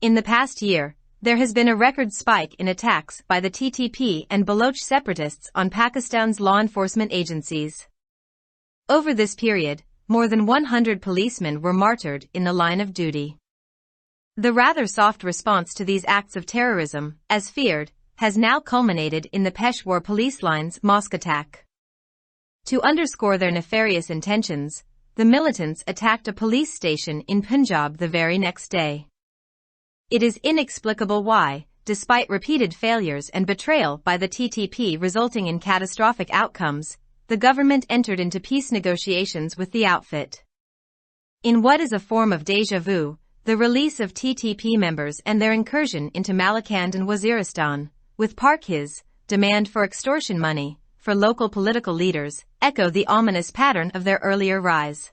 In the past year, there has been a record spike in attacks by the TTP and Baloch separatists on Pakistan's law enforcement agencies. Over this period, more than 100 policemen were martyred in the line of duty. The rather soft response to these acts of terrorism, as feared, has now culminated in the Peshawar Police Lines mosque attack. To underscore their nefarious intentions, the militants attacked a police station in Punjab the very next day. It is inexplicable why, despite repeated failures and betrayal by the TTP resulting in catastrophic outcomes, the government entered into peace negotiations with the outfit. In what is a form of déjà vu, the release of TTP members and their incursion into Malakand and Waziristan, with Parkhi's demand for extortion money for local political leaders, echo the ominous pattern of their earlier rise.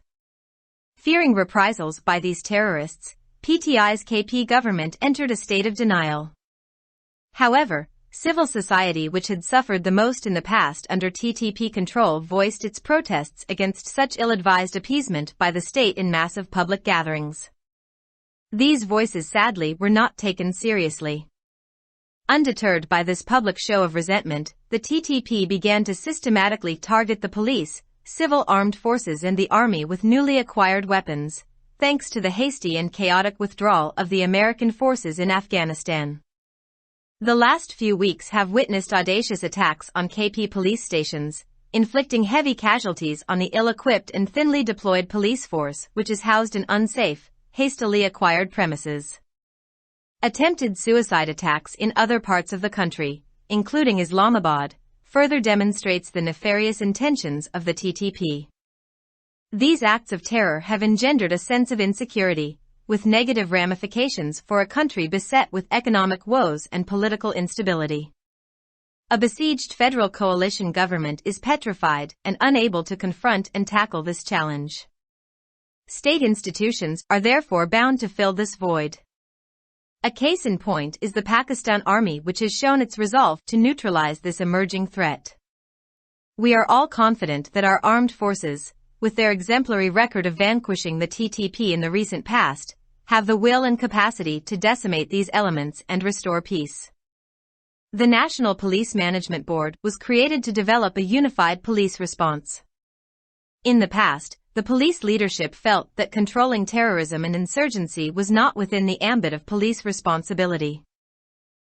Fearing reprisals by these terrorists, PTI's KP government entered a state of denial. However, civil society, which had suffered the most in the past under TTP control, voiced its protests against such ill-advised appeasement by the state in massive public gatherings. These voices sadly were not taken seriously. Undeterred by this public show of resentment, the TTP began to systematically target the police, civil armed forces and the army with newly acquired weapons, thanks to the hasty and chaotic withdrawal of the American forces in Afghanistan. The last few weeks have witnessed audacious attacks on KP police stations, inflicting heavy casualties on the ill-equipped and thinly deployed police force, which is housed in unsafe, hastily acquired premises. Attempted suicide attacks in other parts of the country, including Islamabad, further demonstrates the nefarious intentions of the TTP. These acts of terror have engendered a sense of insecurity, with negative ramifications for a country beset with economic woes and political instability. A besieged federal coalition government is petrified and unable to confront and tackle this challenge. State institutions are therefore bound to fill this void. A case in point is the Pakistan Army, which has shown its resolve to neutralize this emerging threat. We are all confident that our armed forces, with their exemplary record of vanquishing the TTP in the recent past, have the will and capacity to decimate these elements and restore peace. The National Police Management Board was created to develop a unified police response. In the past, the police leadership felt that controlling terrorism and insurgency was not within the ambit of police responsibility.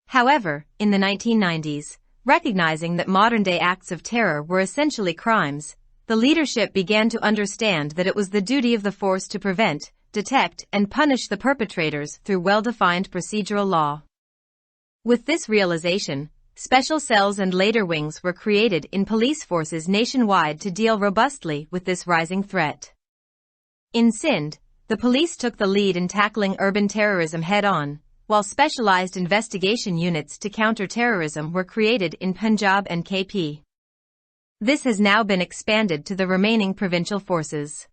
However, in the 1990s, recognizing that modern-day acts of terror were essentially crimes, the leadership began to understand that it was the duty of the force to prevent, detect, and punish the perpetrators through well-defined procedural law. With this realization, special cells and later wings were created in police forces nationwide to deal robustly with this rising threat. In Sindh, the police took the lead in tackling urban terrorism head-on, while specialized investigation units to counter terrorism were created in Punjab and KP. This has now been expanded to the remaining provincial forces.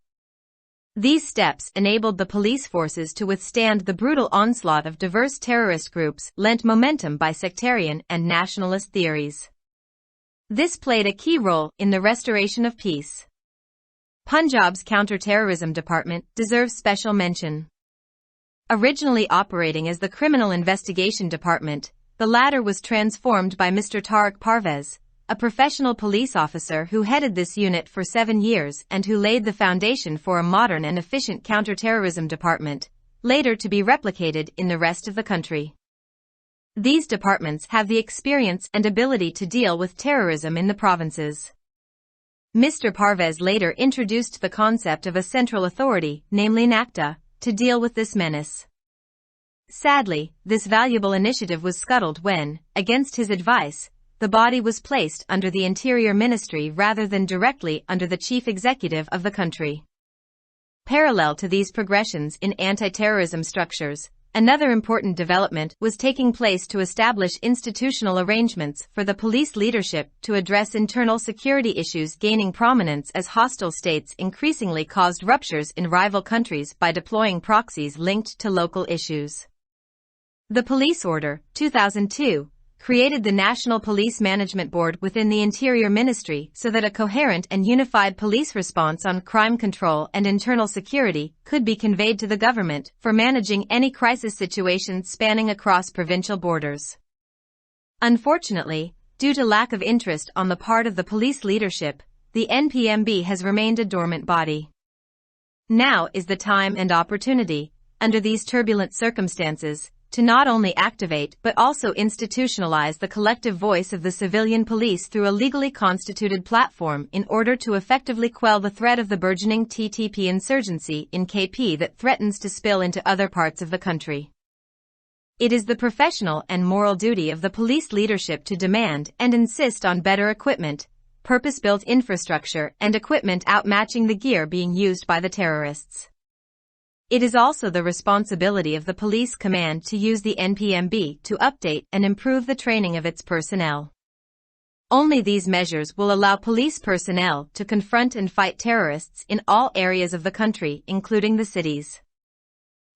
These steps enabled the police forces to withstand the brutal onslaught of diverse terrorist groups lent momentum by sectarian and nationalist theories. This played a key role in the restoration of peace. Punjab's counter-terrorism department deserves special mention. Originally operating as the Criminal Investigation Department, the latter was transformed by Mr. Tariq Parvez, a professional police officer who headed this unit for 7 years and who laid the foundation for a modern and efficient counter-terrorism department, later to be replicated in the rest of the country. These departments have the experience and ability to deal with terrorism in the provinces. Mr. Parvez later introduced the concept of a central authority, namely NACTA, to deal with this menace. Sadly, this valuable initiative was scuttled when, against his advice, the body was placed under the Interior Ministry rather than directly under the chief executive of the country. Parallel to these progressions in anti-terrorism structures, another important development was taking place to establish institutional arrangements for the police leadership to address internal security issues gaining prominence as hostile states increasingly caused ruptures in rival countries by deploying proxies linked to local issues. The Police Order, 2002, created the National Police Management Board within the Interior Ministry so that a coherent and unified police response on crime control and internal security could be conveyed to the government for managing any crisis situations spanning across provincial borders. Unfortunately, due to lack of interest on the part of the police leadership, the NPMB has remained a dormant body. Now is the time and opportunity, under these turbulent circumstances, to not only activate but also institutionalize the collective voice of the civilian police through a legally constituted platform in order to effectively quell the threat of the burgeoning TTP insurgency in KP that threatens to spill into other parts of the country. It is the professional and moral duty of the police leadership to demand and insist on better equipment, purpose-built infrastructure and equipment outmatching the gear being used by the terrorists. It is also the responsibility of the police command to use the NPMB to update and improve the training of its personnel. Only these measures will allow police personnel to confront and fight terrorists in all areas of the country, including the cities.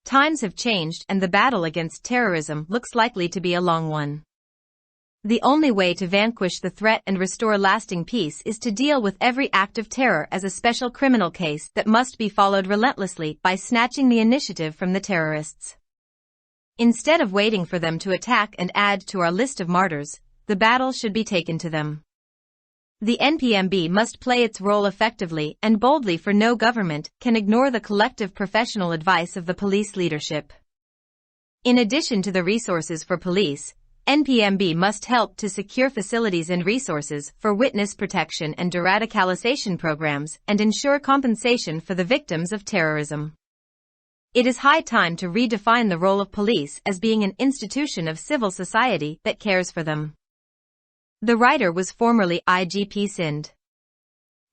Times have changed and the battle against terrorism looks likely to be a long one. The only way to vanquish the threat and restore lasting peace is to deal with every act of terror as a special criminal case that must be followed relentlessly by snatching the initiative from the terrorists. Instead of waiting for them to attack and add to our list of martyrs, the battle should be taken to them. The NPMB must play its role effectively and boldly, for no government can ignore the collective professional advice of the police leadership. In addition to the resources for police, NPMB must help to secure facilities and resources for witness protection and de-radicalization programs and ensure compensation for the victims of terrorism. It is high time to redefine the role of police as being an institution of civil society that cares for them. The writer was formerly IGP Sindh.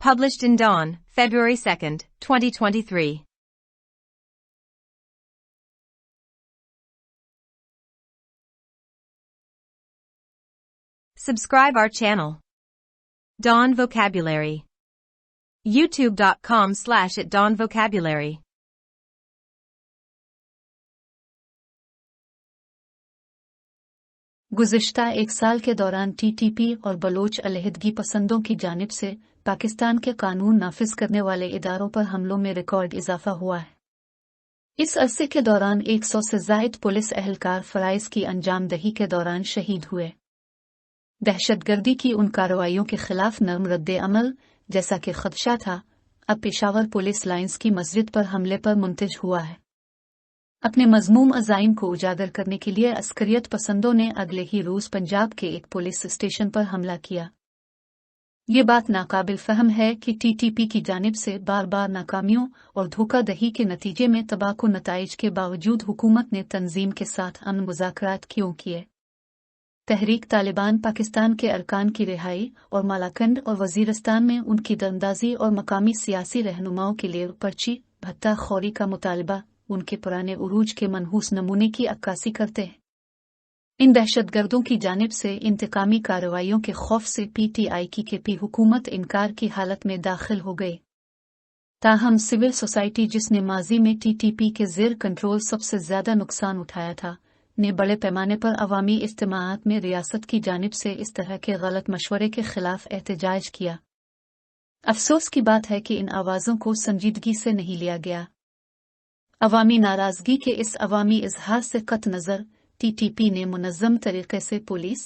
Published in Dawn, February 2, 2023. Subscribe our channel. Dawn Vocabulary. youtube.com/@dawnvocabulary. गुज़िश्ता एक साल के दौरान TTP और Bloch अलहदगी पसंदों की जानिब से पाकिस्तान के कानून नाफिज करने वाले इदारों पर हमलों में रिकॉर्ड इजाफा हुआ है। इस अरसे के दौरान 100 से ज़ायद पुलिस अहलकार फ़राइज़ की अंजाम दही के दौरान शहीद हुए। दहशतगर्दी की उन कार्रवाइयों के खिलाफ नरम रद्द अमल, जैसा कि खदशा था, अब पेशावर पुलिस लाइंस की मस्जिद पर हमले पर मुंतज हुआ है। अपने मज़मूम अज़ाइम को उजागर करने के लिए अस्करियत पसंदों ने अगले ही रोज़ पंजाब के एक पुलिस स्टेशन पर हमला किया। ये बात नाकाबिल फ़हम है कि टीटीपी की जानिब से बार बार नाकामियों और धोखाधड़ी के नतीजे में तबाहकुन नताइज के बावजूद हुकूमत ने तंजीम के साथ अमन मुज़ाकरात क्यों किए। तहरीक तालिबान पाकिस्तान के अरकान की रिहाई और मालाकंड और वज़ीरिस्तान में उनकी दरअंदाज़ी और मकामी सियासी रहनुमाओं के लिए पर्ची भत्ता खौरी का मुतालबा उनके पुराने उरूज के मनहूस नमूने की अक्कासी करते हैं। इन दहशतगर्दों की जानिब से इंतकामी कार्रवाइयों के खौफ से पीटीआई की केपी हुकूमत इनकार की हालत में दाखिल हो गई। ताहम सिविल सोसाइटी, जिसने माजी में टीटीपी के ज़ेर कंट्रोल सबसे ज़्यादा नुकसान उठाया था, ने बड़े पैमाने पर अवामी इज्तिमाआत में रियासत की जानिब से इस तरह के गलत मशवरे के खिलाफ एहतजाज किया। अफसोस की बात है कि इन आवाज़ों को संजीदगी से नहीं लिया गया। अवामी नाराज़गी के इस अवामी इजहार से कत नज़र टीटीपी ने मुनज़्ज़म तरीक़े से पुलिस,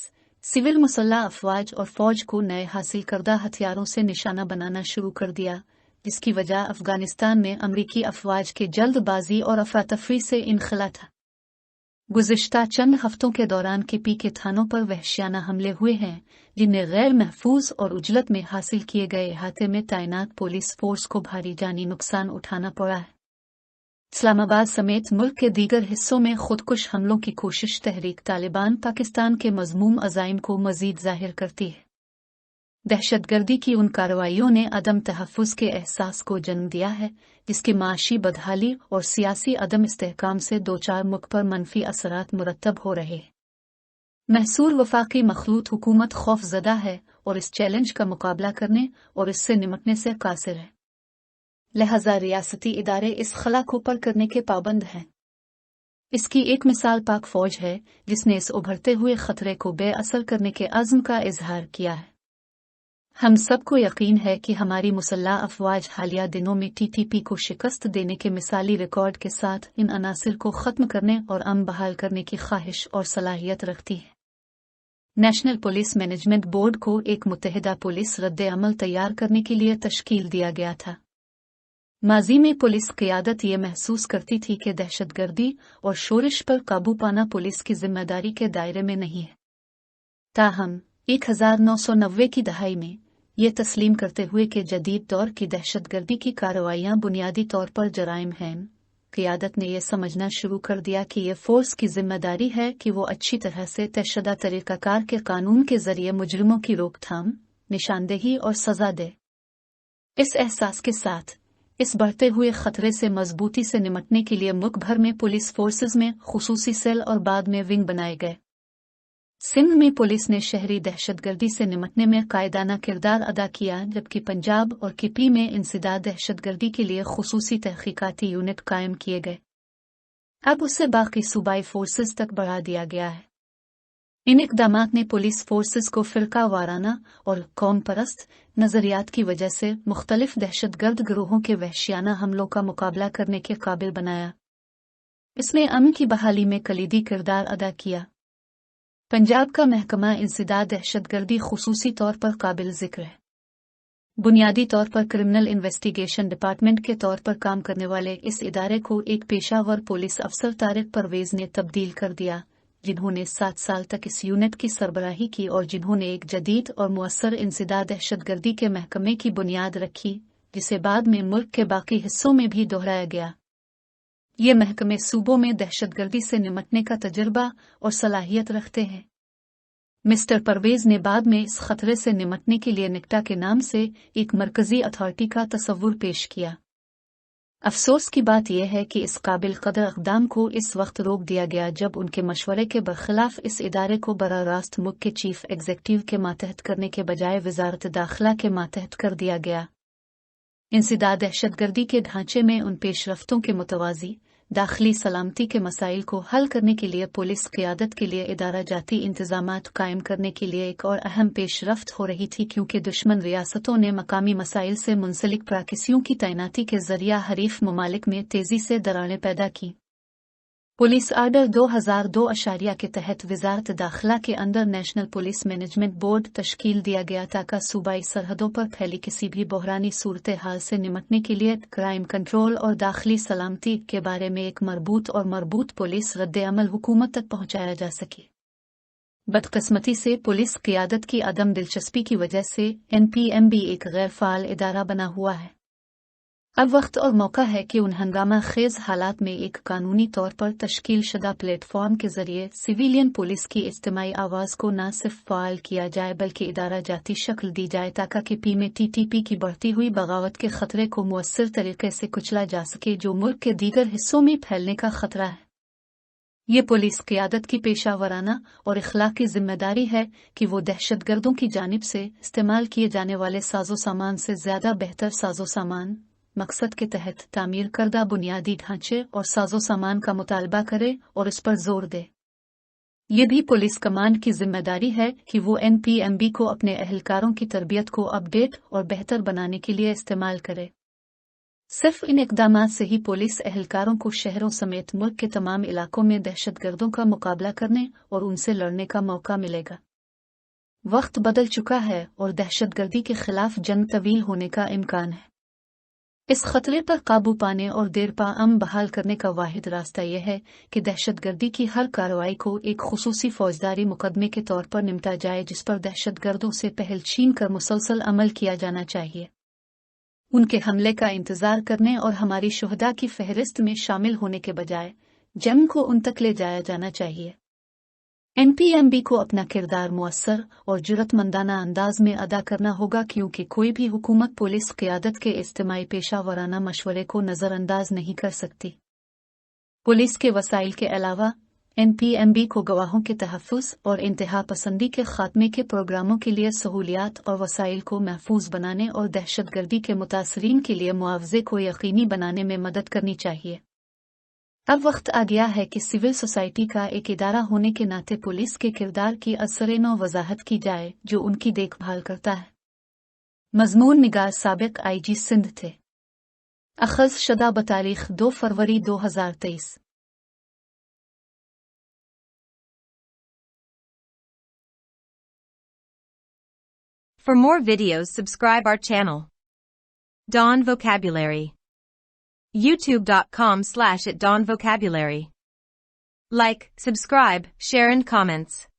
सिविल मुसल्लह अफवाज और फ़ौज को नए हासिल करदा हथियारों से निशाना बनाना शुरू कर दिया, जिसकी वजह अफ़गानिस्तान में अमरीकी अफवाज के जल्दबाजी और अफरातफरी से इनखला था। गुज़िश्ता चंद हफ्तों के दौरान केपी के थानों पर वहशियाना हमले हुए हैं, जिनमें गैर महफूज और उजलत में हासिल किए गए इहाते में तैनात पुलिस फोर्स को भारी जानी नुकसान उठाना पड़ा है। इस्लामाबाद समेत मुल्क के दीगर हिस्सों में खुदकुश हमलों की कोशिश तहरीक तालिबान पाकिस्तान के मज़मूम अज़ाइम को मज़ीद ज़ाहिर करती है। दहशतगर्दी की उन कार्रवाइयों ने अदम तहफ़्फ़ुज़ के एहसास को जन्म दिया है, जिसकी माशी बदहाली और सियासी अदम इस्तेहकाम से दो चार मुल्क पर मनफी असरात मुरतब हो रहे हैं। महसूर वफाकी मखलूत हुकूमत खौफज़दा है और इस चैलेंज का मुकाबला करने और इससे निमटने से कासिर है। लिहाजा रियासती इदारे इस खला को पर करने के पाबंद हैं। इसकी एक मिसाल पाक फौज है जिसने इस उभरते हुए खतरे को बेअसर करने के अज़्म का इजहार किया है। हम सबको यकीन है कि हमारी मुसल्लह अफवाज हालिया दिनों में TTP को शिकस्त देने के मिसाली रिकॉर्ड के साथ इन अनासिर को ख़त्म करने और अमन बहाल करने की ख्वाहिश और सलाहियत रखती है। नेशनल पुलिस मैनेजमेंट बोर्ड को एक मुत्तहिदा पुलिस रद्द अमल तैयार करने के लिए तश्कील दिया गया था। माजी में पुलिस क़ियादत ये महसूस करती थी कि दहशतगर्दी और शोरिश पर काबू पाना पुलिस की जिम्मेदारी के दायरे में नहीं है। ताहम 1990 की दहाई में ये तस्लीम करते हुए कि जदीद दौर की दहशतगर्दी की कार्रवाइयाँ बुनियादी तौर पर जराइम हैं, क़ियादत ने यह समझना शुरू कर दिया कि ये फोर्स की जिम्मेदारी है कि वो अच्छी तरह से तयशुदा तरीक़ाकार के कानून के जरिए मुजरिमों की रोकथाम, निशानदेही और सज़ा दे। इस एहसास के साथ इस बढ़ते हुए खतरे से मजबूती से निमटने के लिए मुल्क भर में पुलिस फोर्सेज में खुसूसी सेल और बाद में विंग बनाए गए। सिंध में पुलिस ने शहरी दहशतगर्दी से निमटने में कायदाना किरदार अदा किया, जबकि पंजाब और KP में इंसदाद दहशतगर्दी के लिए खुसूसी तहकीकाती यूनिट कायम किए गए। अब उसे बाकी सूबाई फोर्सेज तक बढ़ा दिया गया है। इन इक़दामात ने पुलिस फोर्सेस को फ़िरका वाराना और कौम परस्त नज़रियात की वजह से मुख्तलिफ दहशतगर्द गिरोहों के वहशियाना हमलों का मुकाबला करने के काबिल बनाया। इसने अमन की बहाली में कलीदी किरदार अदा किया। पंजाब का महकमा इंसदाद दहशतगर्दी खुसूसी तौर पर काबिल ज़िक्र है। बुनियादी तौर पर क्रिमिनल इन्वेस्टिगेशन डिपार्टमेंट के तौर पर काम करने वाले इस इदारे को एक पेशावर पुलिस अफसर तारिक परवेज़ ने तब्दील कर दिया, जिन्होंने 7 साल तक इस यूनिट की सरबराही की और जिन्होंने एक जदीद और मुअस्सर इंसदाद दहशतगर्दी के महकमे की बुनियाद रखी, जिसे बाद में मुल्क के बाकी हिस्सों में भी दोहराया गया। ये महकमे सूबों में दहशतगर्दी से निमटने का तजुर्बा और सलाहियत रखते हैं। मिस्टर परवेज़ ने बाद में इस खतरे से निमटने के लिए निकटा के नाम से एक मरकजी अथॉरिटी का तस्वुर पेश किया। अफसोस की बात यह है कि इस काबिल कदर इक़दाम को इस वक्त रोक दिया गया जब उनके मशवरे के बरखिलाफ इस इदारे को बराह रास्त मुल्क के चीफ एग्जीक्यूटिव के मातहत करने के बजाय वज़ारत दाखिला के मातहत कर दिया गया। इंसदाद दहशतगर्दी के ढांचे में उन पेशरफ्तों के मुतवाज़ी दाखिली सलामती के मसाइल को हल करने के लिए पुलिस क़ियादत के लिए इदारा जाती इंतज़ामात कायम करने के लिए एक और अहम पेशरफ्त हो रही थी, क्योंकि दुश्मन रियासतों ने मकामी मसाइल से मुंसलिक प्राकिसियों की तैनाती के ज़रिया हरीफ ममालिक में तेज़ी से दरारें पैदा की। पुलिस आर्डर 2002 के तहत वज़ारत दाखिला के अंदर नेशनल पुलिस मैनेजमेंट बोर्ड तश्कील दिया गया ताकि सूबाई सरहदों पर फैली किसी भी बहरानी सूरत हाल से निमटने के लिए क्राइम कंट्रोल और दाखिली सलामती के बारे में एक मरबूत पुलिस रद्द-ए-अमल हुकूमत तक पहुंचाया जा सके। बदकिस्मती से पुलिस क़ियादत की अदम दिलचस्पी की वजह से NPMB एक गैर फ़ाल इदारा बना हुआ है। अब वक्त और मौका है कि उन हंगामा खेज हालात में एक कानूनी तौर पर तश्कील शुदा प्लेटफॉर्म के जरिए सिविलियन पुलिस की इज्तिमाई आवाज़ को न सिर्फ फ़ाल किया जाए बल्कि इदारा जाती शक्ल दी जाए ताकि KP में TTP की बढ़ती हुई बगावत के खतरे को मुअस्सर तरीके से कुचला जा सके, जो मुल्क के दीगर हिस्सों में फैलने का खतरा है। ये पुलिस क़ियादत की पेशावराना और इखलाकी जिम्मेदारी है कि वो दहशतगर्दों की जानिब से इस्तेमाल किए जाने वाले साजो सामान से ज़्यादा बेहतर साजो सामान मकसद के तहत तामीर करदा बुनियादी ढांचे और साजो सामान का मुतालबा करे और इस पर जोर दे। ये भी पुलिस कमांड की जिम्मेदारी है कि वो NPMB को अपने अहलकारों की तरबियत को अपडेट और बेहतर बनाने के लिए इस्तेमाल करे। सिर्फ इन इक़दामात से ही पुलिस अहलकारों को शहरों समेत मुल्क के तमाम इलाकों में दहशतगर्दों का मुकाबला करने और उनसे लड़ने का मौका मिलेगा। वक्त बदल चुका है और दहशतगर्दी के खिलाफ जंग तवील होने का इम्कान है। इस खतरे पर काबू पाने और देरपा अमन बहाल करने का वाहिद रास्ता यह है कि दहशतगर्दी की हर कार्रवाई को एक खुसूसी फौजदारी मुकदमे के तौर पर निपटा जाए, जिस पर दहशतगर्दों से पहल छीन कर मुसलसल अमल किया जाना चाहिए। उनके हमले का इंतजार करने और हमारी शुहदा की फहरिस्त में शामिल होने के बजाय जंग को उन तक ले जाया जाना चाहिए। NPMB को अपना किरदार मुअस्सर और जुर्रतमंदाना अंदाज में अदा करना होगा, क्योंकि कोई भी हुकूमत पुलिस क़ियादत के इज्तिमाई पेशावराना मशवरे को नज़रअंदाज नहीं कर सकती। पुलिस के वसाइल के अलावा NPMB को गवाहों के तहफ़्फ़ुज़ और इंतहा पसंदी के खात्मे के प्रोग्रामों के लिए सहूलियात और वसाइल को महफूज बनाने और दहशतगर्दी के मुतासरीन के लिए मुआवजे को यकीनी बनाने में मदद करनी चाहिए। अब वक्त आ गया है कि सिविल सोसाइटी का एक इदारा होने के नाते पुलिस के किरदार की असर-ए-नौ वजाहत की जाए जो उनकी देखभाल करता है। मजमून निगार साबिक आईजी सिंध थे। अखज़ शुदा बतारीख 2 फरवरी 2023। For more videos, subscribe our channel. Dawn Vocabulary. YouTube.com/@dawnvocabulary. Like, subscribe, share and comments.